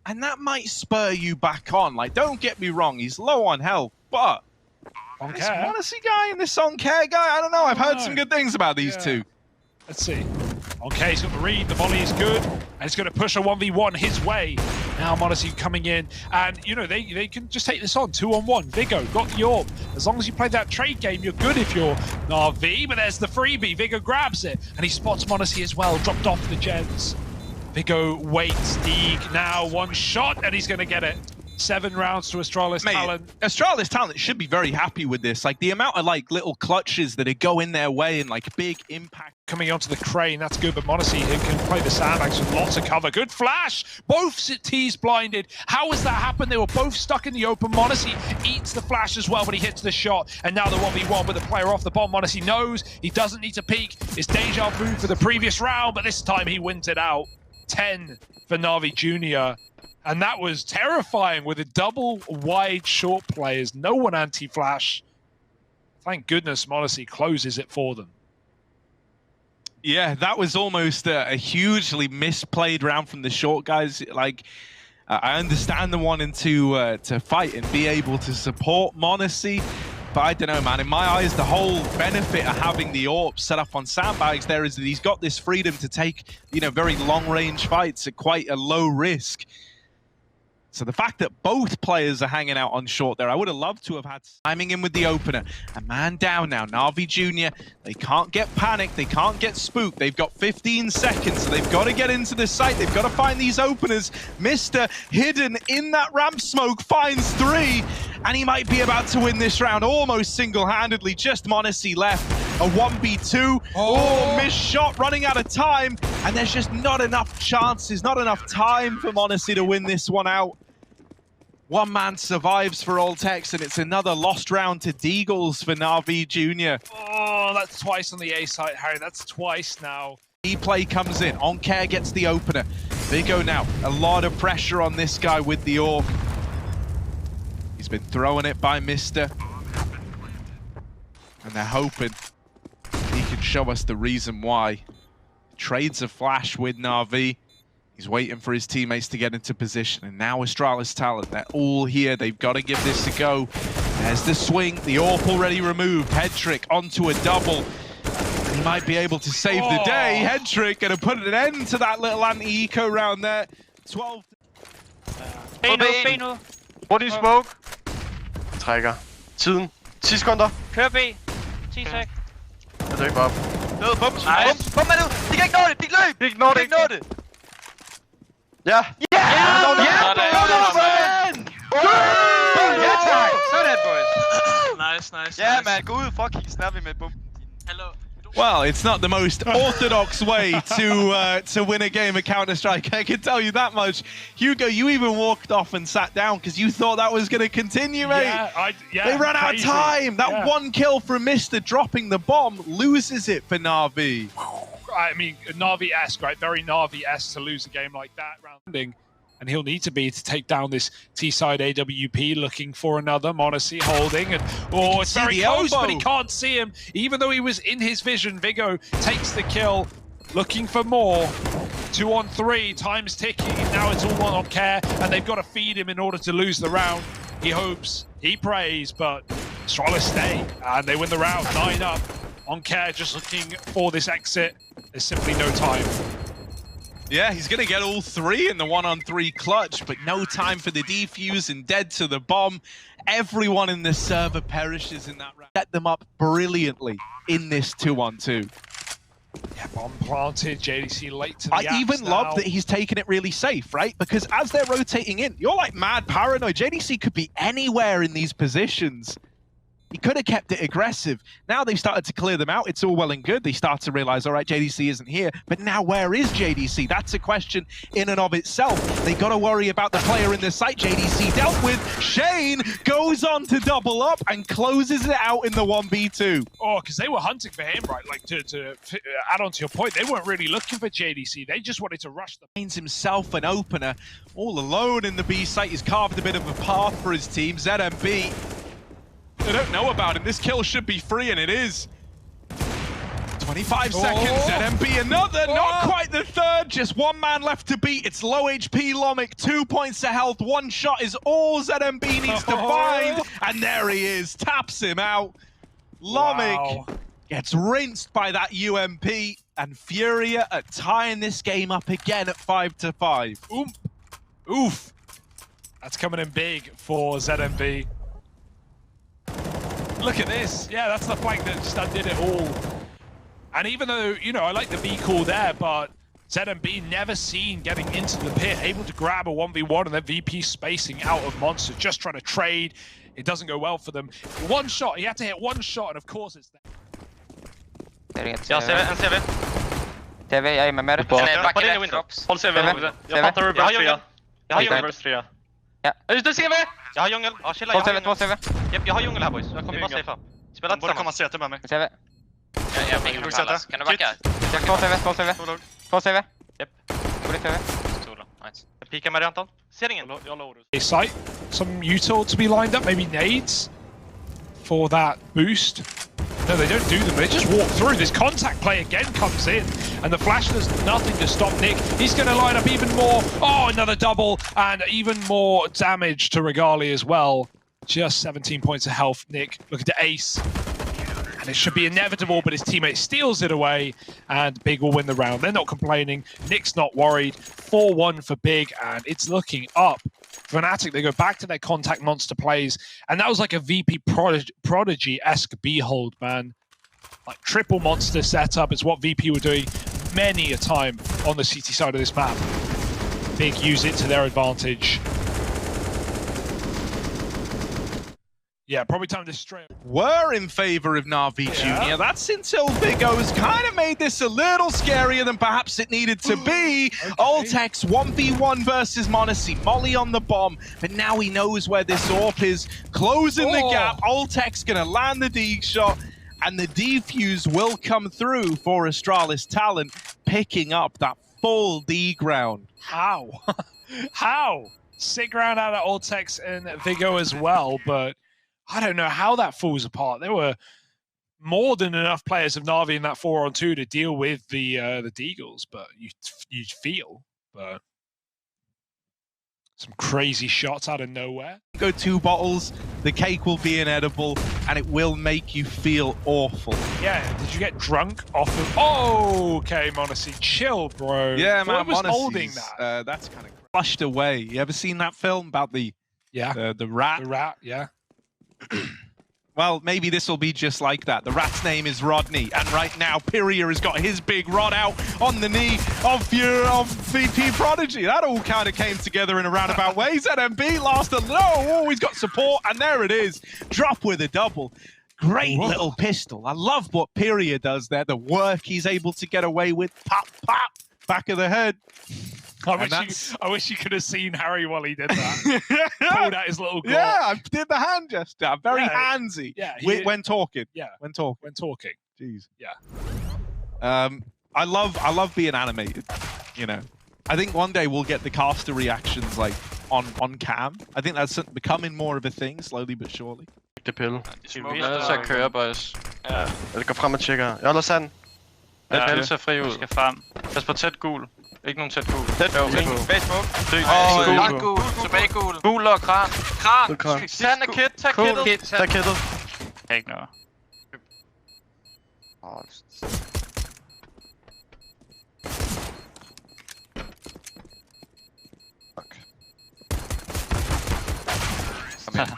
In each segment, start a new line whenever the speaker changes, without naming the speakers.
and that might spur you back on. Like, don't get me wrong, he's low on health, but this Monesy guy and this OnCare guy, I don't know. I've heard some good things about these two.
Let's see. OnCare's got the read, the volley is good, and it's going to push a 1v1 his way. Now Monesy coming in, and you know, they can just take this on 2-on-1. Vigo got the orb. As long as you play that trade game, you're good if you're Na'Vi, but there's the freebie. Vigo grabs it, and he spots Monesy as well, dropped off the gens. Vigo waits, Deeg now one shot, and he's going to get it. 7 rounds to Astralis Talent.
Astralis Talent should be very happy with this. Like, the amount of like little clutches that are going their way and like big impact.
Coming onto the crane, that's good, but Monesy can play the sandbags with lots of cover. Good flash! Both T's blinded. How has that happened? They were both stuck in the open. Monesy eats the flash as well, but he hits the shot. And now the 1v1 with the player off the bomb. Monesy knows he doesn't need to peek. It's deja vu for the previous round, but this time he wins it out. 10 for Na'Vi Jr. And that was terrifying with a double wide short players. No one anti-flash. Thank goodness Monesy closes it for them.
Yeah, that was almost a hugely misplayed round from the short guys. Like, I understand the wanting to fight and be able to support Monesy, but I don't know, man. In my eyes, the whole benefit of having the AWP set up on sandbags there is that he's got this freedom to take, you know, very long-range fights at quite a low risk. So the fact that both players are hanging out on short there, I would have loved to have had timing in with the opener. A man down now, Na'Vi Jr. They can't get panicked, they can't get spooked. They've got 15 seconds, so they've got to get into the site. They've got to find these openers. Mr. Hidden in that ramp smoke finds 3, and he might be about to win this round almost single-handedly. Just Monesy left. A 1v2. Oh, missed shot, running out of time. And there's just not enough chances, not enough time for Monesy to win this one out. One man survives for Oltex, and it's another lost round to Deagles for Na'Vi Jr.
Oh, that's twice on the A site, Harry. That's twice now.
E-play comes in. OnCare gets the opener. Vigo now. A lot of pressure on this guy with the AWP. He's been throwing it by Mister. And they're hoping he can show us the reason why. Trades a flash with Na'Vi. He's waiting for his teammates to get into position. And now Astralis Talent, they're all here. They've got to give this a go. There's the swing, the AWP already removed. Head trick onto a double. He might be able to save the day. Head trick gonna put an end to that little anti-eco round there. 12.
Beno.
Hurtig smoke. Trækker. Tiden. 10 sekunder.
Kør B. 10 sek.
Jeg dør ikke bare op.
Ned, bum. Bum er nu. De kan ikke nå det. De løb.
De kan ikke nå det. Ja!
Ja!
Sådan, boys.
Nice.
Ja, man. Gå ud. Fucking snappy med bum.
Hello.
Well, it's not the most orthodox way to win a game of Counter-Strike, I can tell you that much. Hugo, you even walked off and sat down because you thought that was going to continue, mate.
Yeah,
they ran out of time. That one kill from Mister dropping the bomb loses it for Na'Vi.
I mean, Na'Vi-esque, right? Very Na'Vi-esque to lose a game like that rounding. And he'll need to be to take down this T-side AWP, looking for another. Monesy holding, and oh, it's very close, but he can't see him. Even though he was in his vision, Vigo takes the kill, looking for more. 2 on 3, time's ticking, and now it's all on OnCare, and they've got to feed him in order to lose the round. He hopes, he prays, but Astralis stay, and they win the round, 9 up. OnCare just looking for this exit. There's simply no time.
Yeah, he's going to get all 3 in the 1-on-3 clutch, but no time for the defuse and dead to the bomb. Everyone in this server perishes in that round. Set them up brilliantly in this 2-on-2.
Yeah, bomb planted, JDC late to the
I even love that he's taking it really safe, right? Because as they're rotating in, you're like mad paranoid. JDC could be anywhere in these positions. He could have kept it aggressive. Now they've started to clear them out. It's all well and good. They start to realize, all right, JDC isn't here. But now where is JDC? That's a question in and of itself. They got to worry about the player in the site. JDC dealt with. Shane goes on to double up and closes it out in the 1v2.
Oh, because they were hunting for him, right? Like, to add on to your point, they weren't really looking for JDC. They just wanted to rush them.
Finds himself an opener. All alone in the B site. He's carved a bit of a path for his team. ZWOO. They don't know about him. This kill should be free, and it is. 25 seconds, ZMB another, not quite the third, just one man left to beat. It's low HP Lomic, 2 points of health, one shot is all ZMB needs to find, and there he is, taps him out. Lomic gets rinsed by that UMP, and Furia are tying this game up again at 5-5.
Oof. That's coming in big for ZMB. Look at this. Yeah, that's the flank that just undid it all. And even though, you know, I like the V call there, but ZMB never seen getting into the pit, able to grab a 1v1 and then VP spacing out of Monster, just trying to trade. It doesn't go well for them. One shot, he had to hit one shot, and of course it's there.
Ja, en CV.
TV, jag är med mer.
Back in the window. Håll CV. Jag fattar reverse 3. Jag har reverse 3.
Ja.
Just det, CV! Jag har djungel. Ja, chilla.
Två CV.
Japp, jag har djungel här boys. Jag kommer bara safea. Spela inte
Borde komma CT med mig.
CV.
Jag fick nog kallas. Kan du backa?
Två CV.
Japp.
Borde TV.
Nice. Jag pikar med det Anton. Ser ingen. Jag loadar.
A site, some util to be lined up, maybe nades for that boost. No, they don't do them, they just walk through. This contact play again comes in, and the flash does nothing to stop Nick. He's going to line up even more. Oh, another double, and even more damage to Regali as well. Just 17 points of health. Nick, look at the ace. And it should be inevitable, but his teammate steals it away, and Big will win the round. They're not complaining. Nick's not worried. 4-1 for Big, and it's looking up. Fnatic, they go back to their contact monster plays, and that was like a VP Prodigy-esque behold, man. Like triple monster setup, it's what VP were doing many a time on the CT side of this map. Big use it to their advantage. Yeah, probably time to straight.
Were in favor of Na'Vi Jr. That's until Vigo's kind of made this a little scarier than perhaps it needed to be. Oltex 1v1 versus Monesy. Molly on the bomb, but now he knows where this AWP is. Closing the gap. Oltex gonna land the D shot, and the defuse will come through for Astralis Talent, picking up that full D ground.
How? How? Sick round out of Oltex and Vigo as well, but I don't know how that falls apart. There were more than enough players of Na'Vi in that 4-on-2 to deal with the Deagles, but you feel, but some crazy shots out of nowhere.
Go 2 bottles, the cake will be inedible, and it will make you feel awful.
Yeah, did you get drunk off of... Oh, okay, Monesy, chill, bro.
Yeah, man,
was holding that.
That's kind of flushed away. You ever seen that film about the rat?
The rat, yeah.
Well, maybe this will be just like that. The rat's name is Rodney, and right now Pyria has got his big rod out on the knee of VP Prodigy. That all kind of came together in a roundabout way. ZMB last a low. Oh, he's got support, and there it is. Drop with a double. Great little pistol. I love what Pyria does there. The work he's able to get away with. Pop, pop, back of the head.
I wish you could have seen Harry while he did that. Pulled out his little gore.
Yeah, I did the hand gesture. Very handsy.
Yeah,
when talking.
Yeah,
when talking.
When talking.
Jeez.
Yeah.
I love being animated. You know, I think one day we'll get the caster reactions like on cam. I think that's becoming more of a thing, slowly but surely.
Det pille.
Vi er nødt til at køre, boys.
Ja. Jeg går frem og tjekker. Jeg holder sand.
Ja, pille ser fri ud. Vi skal frem. Pas på tæt gul. Ikke nogen tæt gul.
Tæt gul.
Bag smoke. Lang gul. Tilbage gul. Gul og kran. Kran. Sand er kit. Tag kittet.
Tag kittet.
Ikke noget.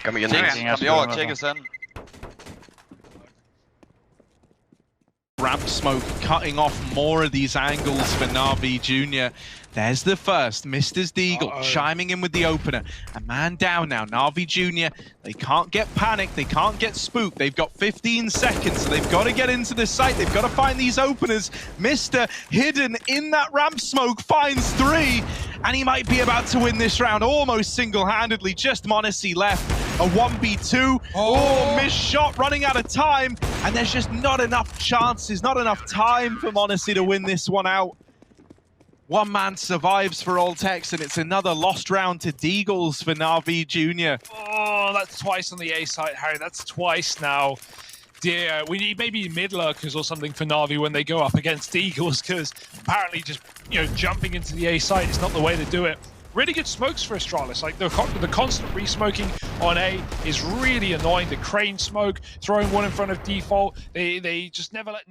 Kom igen.
Kom lige over og tjekke sand.
Ramp smoke cutting off more of these angles for Na'Vi Jr. There's the first. Mr. Deagle chiming in with the opener. A man down now. Na'Vi Jr. They can't get panicked. They can't get spooked. They've got 15 seconds. So they've got to get into the site. They've got to find these openers. Mr. hidden in that ramp smoke finds 3. And he might be about to win this round almost single-handedly. Just Monesy left. A 1v2. Oh, missed shot, running out of time. And there's just not enough chances, not enough time for Monesy to win this one out. One man survives for Oltex, and it's another lost round to Deagles for Na'Vi Jr.
Oh, that's twice on the A site, Harry. That's twice now. idea. We need maybe mid lurkers or something for Na'Vi when they go up against Eagles, because apparently just jumping into the A site is not the way to do it. Really good smokes for Astralis. Like the constant re-smoking on A is really annoying. The crane smoke, throwing one in front of default. They just never let